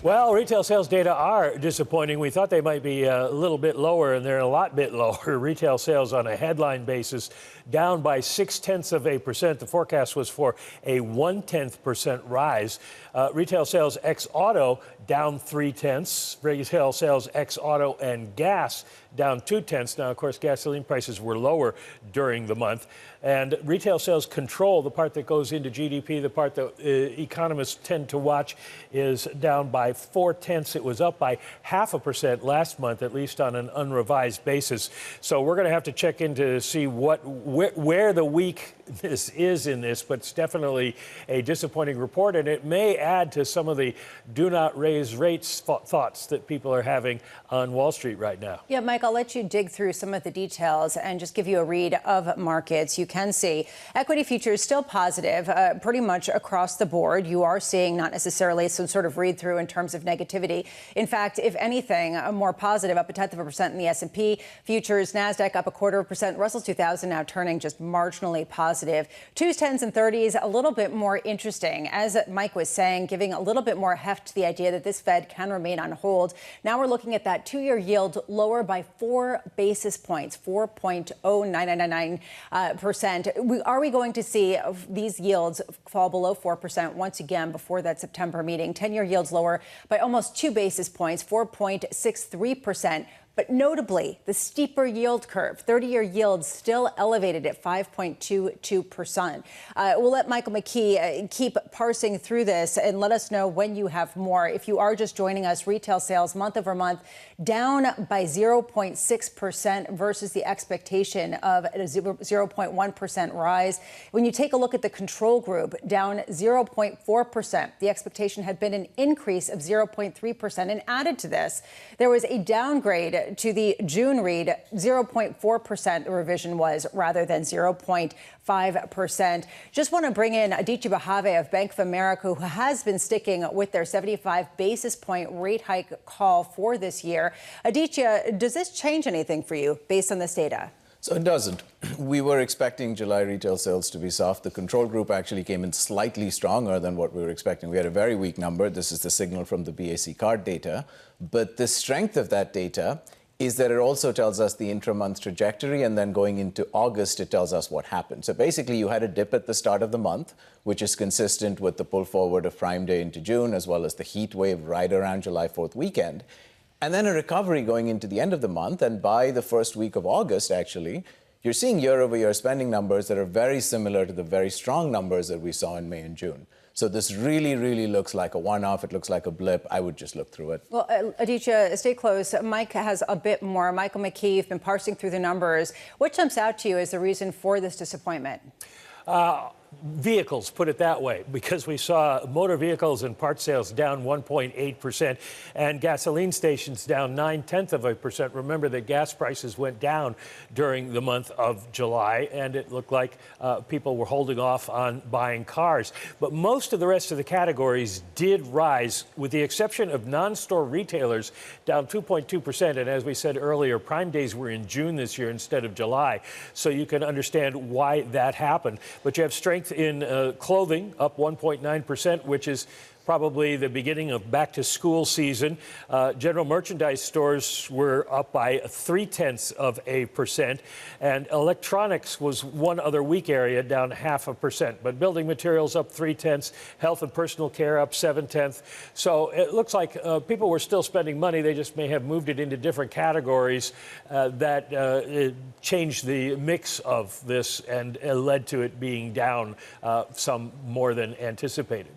Well, retail sales data are disappointing. We thought they might be a little bit lower, and they're a lot bit lower. Retail sales on a headline basis down by 0.6%. The forecast was for a 0.1% rise. Retail sales ex-auto down 0.3. Retail sales ex-auto and gas down 0.2. Now, of course, gasoline prices were lower during the month. And retail sales control, the part that goes into GDP, the part that economists tend to watch, is down by 0.4. It was up by 0.5% last month, at least on an unrevised basis. So we're going to have to check in to see where the weakness is in this, but it's definitely a disappointing report, and it may add to some of the do not raise rates thoughts that people are having on Wall Street right now. Yeah, Mike, I'll let you dig through some of the details and just give you a read of markets. You can see equity futures still positive pretty much across the board. You are seeing not necessarily some sort of read through in terms of negativity. In fact, if anything, a more positive, up 0.1% in the S&P futures, NASDAQ up 0.25%, Russell 2000 now turning just marginally positive. 2s, 10s, and 30s a little bit more interesting. As Mike was saying, giving a little bit more heft to the idea that this Fed can remain on hold. Now we're looking at that 2-year yield lower by 4 basis points, 4.0999%. Are we going to see these yields fall below 4% once again before that September meeting? 10-year yields lower by almost 2 basis points, 4.63%. But notably, the steeper yield curve, 30-year yields still elevated at 5.22%. We'll let Michael McKee keep parsing through this and let us know when you have more. If you are just joining us, retail sales month over month down by 0.6% versus the expectation of a 0.1% rise. When you take a look at the control group, down 0.4%. The expectation had been an increase of 0.3%. And added to this, there was a downgrade to the June read. 0.4% the revision was rather than 0.5%. Just want to bring in Aditya Bhave of Bank of America, who has been sticking with their 75 basis point rate hike call for this year. Aditya, does this change anything for you based on this data? So it doesn't. We were expecting July retail sales to be soft. The control group actually came in slightly stronger than what we were expecting. We had a very weak number. This is the signal from the BAC card data. But the strength of that data is that it also tells us the intra-month trajectory, and then going into August, it tells us what happened. So basically, you had a dip at the start of the month, which is consistent with the pull forward of Prime Day into June, as well as the heat wave right around July 4th weekend. And then a recovery going into the end of the month. And by the first week of August, actually, you're seeing year-over-year spending numbers that are very similar to the very strong numbers that we saw in May and June. So this really looks like a one-off. It looks like a blip. I would just look through it. Well, Aditya, stay close. Mike has a bit more. Michael McKee, you've been parsing through the numbers. What jumps out to you as the reason for this disappointment? Vehicles, put it that way, because we saw motor vehicles and part sales down 1.8% and gasoline stations down 0.9%. Remember that gas prices went down during the month of July, and it looked like people were holding off on buying cars. But most of the rest of the categories did rise, with the exception of non-store retailers, down 2.2%. And as we said earlier, Prime Days were in June this year instead of July. So you can understand why that happened. But you have strength in clothing, up 1.9%, which is probably the beginning of back-to-school season. General merchandise stores were up by 0.3%, and electronics was one other weak area, down 0.5%. But building materials up 0.3%, health and personal care up 0.7%. So it looks like people were still spending money. They just may have moved it into different categories that changed the mix of this and led to it being down some more than anticipated.